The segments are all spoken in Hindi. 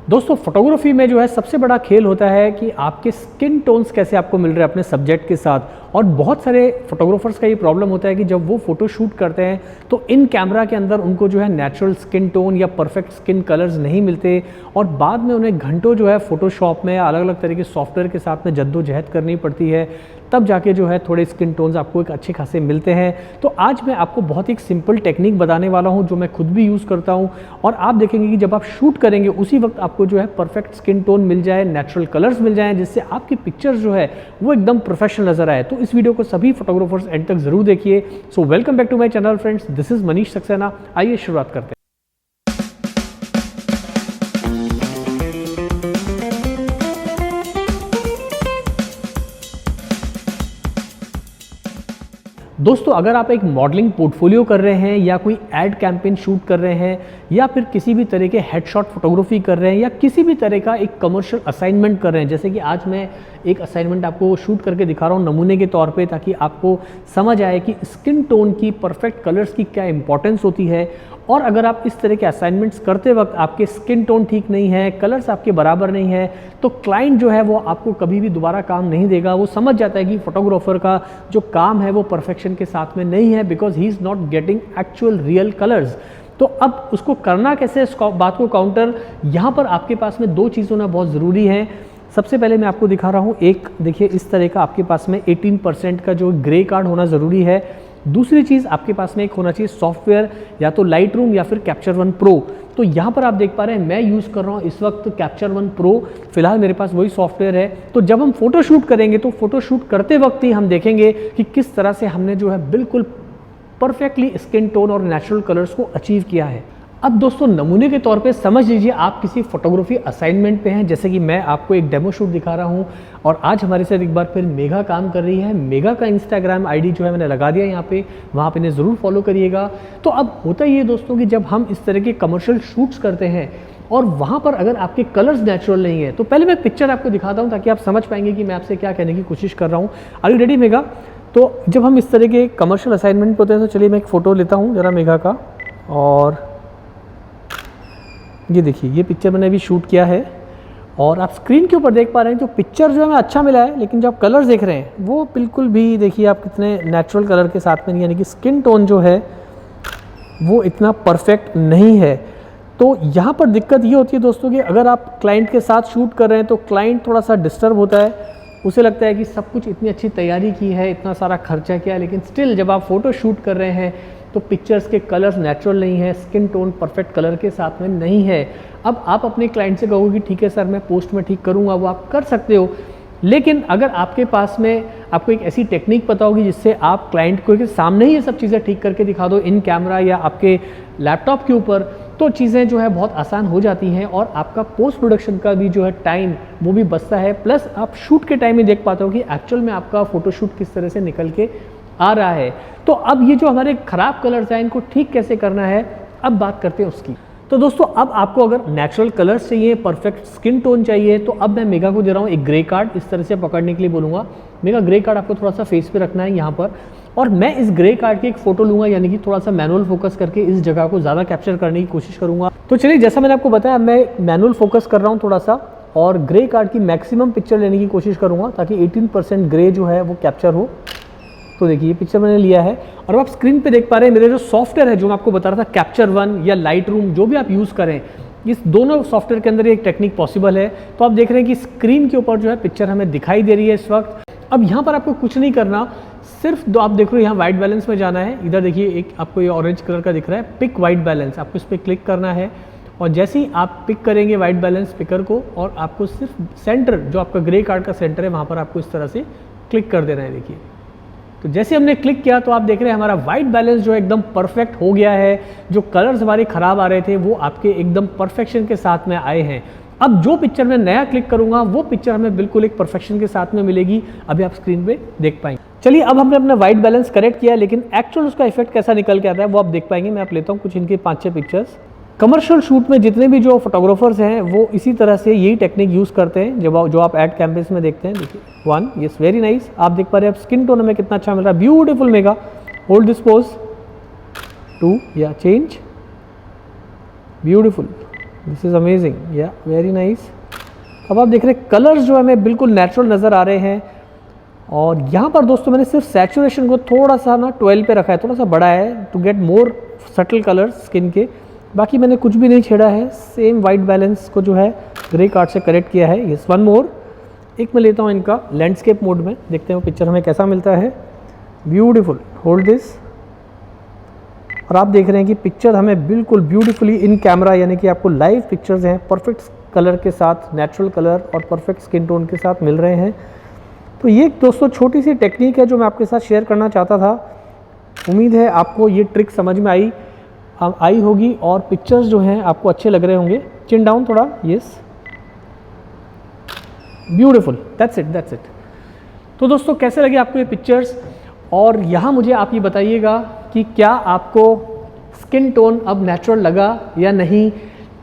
दोस्तों फोटोग्राफी में जो है सबसे बड़ा खेल होता है कि आपके स्किन टोन्स कैसे आपको मिल रहे हैं अपने सब्जेक्ट के साथ। और बहुत सारे फोटोग्राफर्स का ये प्रॉब्लम होता है कि जब वो फोटो शूट करते हैं तो इन कैमरा के अंदर उनको जो है नेचुरल स्किन टोन या परफेक्ट स्किन कलर्स नहीं मिलते और बाद में उन्हें घंटों जो है फोटोशॉप में अलग अलग तरह के सॉफ्टवेयर के साथ में जद्दोजहद करनी पड़ती है, तब जाके जो है थोड़े स्किन टोन्स आपको एक अच्छे खासे मिलते हैं। तो आज मैं आपको बहुत ही सिंपल टेक्निक बताने वाला हूं जो मैं खुद भी यूज़ करता हूं और आप देखेंगे कि जब आप शूट करेंगे उसी वक्त आपको जो है परफेक्ट स्किन टोन मिल जाए, नेचुरल कलर्स मिल जाएं, जिससे आपकी पिक्चर्स जो है वो एकदम प्रोफेशनल नजर आए। तो इस वीडियो को सभी फोटोग्राफर्स एंड तक जरूर देखिए। So welcome back to my channel friends, this is Manish Saxena. आइए शुरुआत करते हैं। दोस्तों अगर आप एक मॉडलिंग पोर्टफोलियो कर रहे हैं या कोई एड कैंपेन शूट कर रहे हैं या फिर किसी भी तरह के हेडशॉट फोटोग्राफी कर रहे हैं या किसी भी तरह का एक कमर्शियल असाइनमेंट कर रहे हैं, जैसे कि आज मैं एक असाइनमेंट आपको शूट करके दिखा रहा हूँ नमूने के तौर पे, ताकि आपको समझ आए कि स्किन टोन की, परफेक्ट कलर्स की क्या इंपॉर्टेंस होती है। और अगर आप इस तरह के असाइनमेंट्स करते वक्त आपके स्किन टोन ठीक नहीं है, कलर्स आपके बराबर नहीं है, तो क्लाइंट जो है वो आपको कभी भी दोबारा काम नहीं देगा। वो समझ जाता है कि फोटोग्राफर का जो काम है वो परफेक्शन के साथ में नहीं है, because he is not getting actual real colours. तो अब उसको करना कैसे, इस बात को काउंटर, यहाँ पर आपके पास में दो चीज़ होना बहुत ज़रूरी है। सबसे पहले मैं आपको दिखा रहा हूँ, एक देखिए इस तरह का आपके पास में 18% का जो ग्रे कार्ड होना ज़रूरी है। दूसरी चीज़ आपके पास में एक होना चाहिए सॉफ्टवेयर, या तो लाइट रूम या फिर कैप्चर वन प्रो। तो यहाँ पर आप देख पा रहे हैं मैं यूज़ कर रहा हूँ इस वक्त कैप्चर वन प्रो, फिलहाल मेरे पास वही सॉफ्टवेयर है। तो जब हम फोटो शूट करेंगे तो फोटो शूट करते वक्त ही हम देखेंगे कि किस तरह से हमने जो है बिल्कुल परफेक्टली स्किन टोन और नेचुरल कलर्स को अचीव किया है। अब दोस्तों नमूने के तौर पे समझ लीजिए आप किसी फोटोग्राफी असाइनमेंट पे हैं, जैसे कि मैं आपको एक डेमो शूट दिखा रहा हूं और आज हमारे साथ एक बार फिर मेघा काम कर रही है। मेघा का इंस्टाग्राम आईडी जो है मैंने लगा दिया यहाँ पे, वहाँ पे इन्हें ज़रूर फॉलो करिएगा। तो अब होता ही है दोस्तों कि जब हम इस तरह के कमर्शियल शूट्स करते हैं और वहाँ पर अगर आपके कलर्स नेचुरल नहीं है, तो पहले मैं पिक्चर आपको दिखाता हूँ ताकि आप समझ पाएंगे कि मैं आपसे क्या कहने की कोशिश कर रहा हूँ। Are you ready Megha? तो जब हम इस तरह के कमर्शियल असाइनमेंट होते हैं तो चलिए मैं एक फ़ोटो लेता हूँ ज़रा मेघा का, और ये देखिए ये पिक्चर मैंने अभी शूट किया है और आप स्क्रीन के ऊपर देख पा रहे हैं जो पिक्चर जो हमें अच्छा मिला है, लेकिन जो आप कलर्स देख रहे हैं वो बिल्कुल भी देखिए आप कितने नेचुरल कलर के साथ में नहीं, यानी कि स्किन टोन जो है वो इतना परफेक्ट नहीं है। तो यहाँ पर दिक्कत ये होती है दोस्तों कि अगर आप क्लाइंट के साथ शूट कर रहे हैं तो क्लाइंट थोड़ा सा डिस्टर्ब होता है, उसे लगता है कि सब कुछ इतनी अच्छी तैयारी की है, इतना सारा खर्चा किया, लेकिन स्टिल जब आप फोटो शूट कर रहे हैं तो पिक्चर्स के कलर्स नेचुरल नहीं है, स्किन टोन परफेक्ट कलर के साथ में नहीं है। अब आप अपने क्लाइंट से कहोगे कि ठीक है सर मैं पोस्ट में ठीक करूँगा, वो आप कर सकते हो, लेकिन अगर आपके पास में आपको एक ऐसी टेक्निक पता होगी जिससे आप क्लाइंट को के सामने ही ये सब चीज़ें ठीक करके दिखा दो इन कैमरा या आपके लैपटॉप के ऊपर, तो चीज़ें जो है बहुत आसान हो जाती हैं और आपका पोस्ट प्रोडक्शन का भी जो है टाइम वो भी बचता है। प्लस आप शूट के टाइम में देख पाते हो कि एक्चुअल में आपका फोटोशूट किस तरह से निकल के आ रहा है। तो अब ये जो हमारे खराब कलर्स हैं इनको ठीक कैसे करना है, अब बात करते हैं उसकी। तो दोस्तों अब आपको अगर नेचुरल कलर्स चाहिए, परफेक्ट स्किन टोन चाहिए, तो अब मैं मेघा को दे रहा हूँ एक ग्रे कार्ड, इस तरह से पकड़ने के लिए बोलूँगा। मेघा ग्रे कार्ड आपको थोड़ा सा फेस पे रखना है यहाँ पर, और मैं इस ग्रे कार्ड की एक फ़ोटो लूँगा, यानी कि थोड़ा सा मैनुअल फोकस करके इस जगह को ज़्यादा कैप्चर करने की कोशिश करूँगा। तो चलिए जैसा मैंने आपको बताया मैं मैनुअल फोकस कर रहा हूँ थोड़ा सा, और ग्रे कार्ड की मैक्सिमम पिक्चर लेने की कोशिश करूँगा ताकि 18% ग्रे जो है वो कैप्चर हो। तो देखिए ये पिक्चर मैंने लिया है और आप स्क्रीन पे देख पा रहे हैं मेरे जो सॉफ्टवेयर है जो मैं आपको बता रहा था कैप्चर वन या लाइट रूम, जो भी आप यूज़ करें, इस दोनों सॉफ्टवेयर के अंदर एक टेक्निक पॉसिबल है। तो आप देख रहे हैं कि स्क्रीन के ऊपर जो है पिक्चर हमें दिखाई दे रही है इस वक्त। अब यहाँ पर आपको कुछ नहीं करना, सिर्फ दो आप देख रहे हो यहाँ वाइट बैलेंस में जाना है। इधर देखिए एक आपको ये ऑरेंज कलर का दिख रहा है पिक वाइट बैलेंस, आपको इस पर क्लिक करना है और जैसे ही आप पिक करेंगे वाइट बैलेंस पिकर को, और आपको सिर्फ सेंटर जो आपका ग्रे कार्ड का सेंटर है वहाँ पर आपको इस तरह से क्लिक कर देना है। देखिए तो जैसे हमने क्लिक किया तो आप देख रहे हैं हमारा वाइट बैलेंस जो एकदम परफेक्ट हो गया है। जो कलर्स हमारे खराब आ रहे थे वो आपके एकदम परफेक्शन के साथ में आए हैं। अब जो पिक्चर मैं नया क्लिक करूंगा वो पिक्चर हमें बिल्कुल एक परफेक्शन के साथ में मिलेगी, अभी आप स्क्रीन पे देख पाएंगे। चलिए अब हमने अपना वाइट बैलेंस करेक्ट किया, लेकिन एक्चुअल उसका इफेक्ट कैसा निकल के आता है वो आप देख पाएंगे। मैं आप लेता हूँ कुछ इनके 5-6 पिक्चर्स। कमर्शियल शूट में जितने भी जो फोटोग्राफर्स हैं वो इसी तरह से यही टेक्निक यूज़ करते हैं जो आप एड कैंपेन्स में देखते हैं। देखिए 1, यस वेरी नाइस, आप देख पा रहे हैं अब स्किन टोन हमें कितना अच्छा मिल रहा है, beautiful mega, hold this pose, 2 या change, beautiful, this is amazing, या वेरी नाइस। अब आप देख रहे हैं कलर्स जो हमें बिल्कुल नेचुरल नज़र आ रहे हैं। और यहाँ पर दोस्तों मैंने सिर्फ सैचुरेशन को थोड़ा सा ना 12 पे रखा है, थोड़ा सा बड़ा है to get more subtle colours skin के। बाकी मैंने कुछ भी नहीं छेड़ा है, सेम वाइट बैलेंस को जो है ग्रे कार्ड से करेक्ट किया है। Yes, one more. एक मैं लेता हूँ इनका लैंडस्केप मोड में, देखते हैं वो पिक्चर हमें कैसा मिलता है। Beautiful, hold this. और आप देख रहे हैं कि पिक्चर हमें बिल्कुल ब्यूटीफुली इन कैमरा, यानी कि आपको लाइव पिक्चर्स हैं परफेक्ट कलर के साथ, नेचुरल कलर और परफेक्ट स्किन टोन के साथ मिल रहे हैं। तो ये दोस्तों छोटी सी टेक्निक है जो मैं आपके साथ शेयर करना चाहता था। उम्मीद है आपको ये ट्रिक समझ में आई होगी और पिक्चर्स जो हैं आपको अच्छे लग रहे होंगे। चिन डाउन थोड़ा, यस, ब्यूटीफुल, दैट्स इट। तो दोस्तों कैसे लगे आपको ये पिक्चर्स, और यहाँ मुझे आप ये बताइएगा कि क्या आपको स्किन टोन अब नेचुरल लगा या नहीं।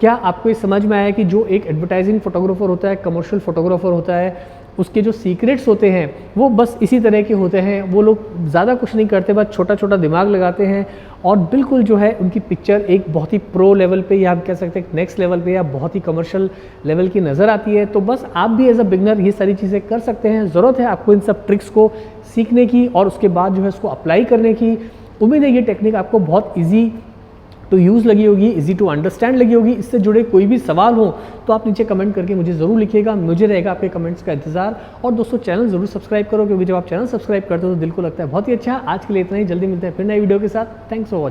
क्या आपको ये समझ में आया कि जो एक एडवर्टाइजिंग फोटोग्राफर होता है, कमर्शियल फोटोग्राफर होता है, उसके जो सीक्रेट्स होते हैं वो बस इसी तरह के होते हैं। वो लोग ज़्यादा कुछ नहीं करते, बस छोटा छोटा दिमाग लगाते हैं और बिल्कुल जो है उनकी पिक्चर एक बहुत ही प्रो लेवल पे, या आप कह सकते हैं नेक्स्ट लेवल पे, या बहुत ही कमर्शियल लेवल की नज़र आती है। तो बस आप भी एज अ बिगनर ये सारी चीज़ें कर सकते हैं। ज़रूरत है आपको इन सब ट्रिक्स को सीखने की और उसके बाद जो है उसको अप्लाई करने की। उम्मीद है ये टेक्निक आपको बहुत ईजी टू यूज़ लगी होगी, इजी टू अंडरस्टैंड लगी होगी। इससे जुड़े कोई भी सवाल हो तो आप नीचे कमेंट करके मुझे ज़रूर लिखिएगा, मुझे रहेगा आपके कमेंट्स का इंतजार। और दोस्तों चैनल ज़रूर सब्सक्राइब करो, क्योंकि जब आप चैनल सब्सक्राइब करते हो तो दिल को लगता है बहुत ही अच्छा। आज के लिए इतना ही, जल्दी मिलते हैं फिर नई वीडियो के साथ। Thanks for watching.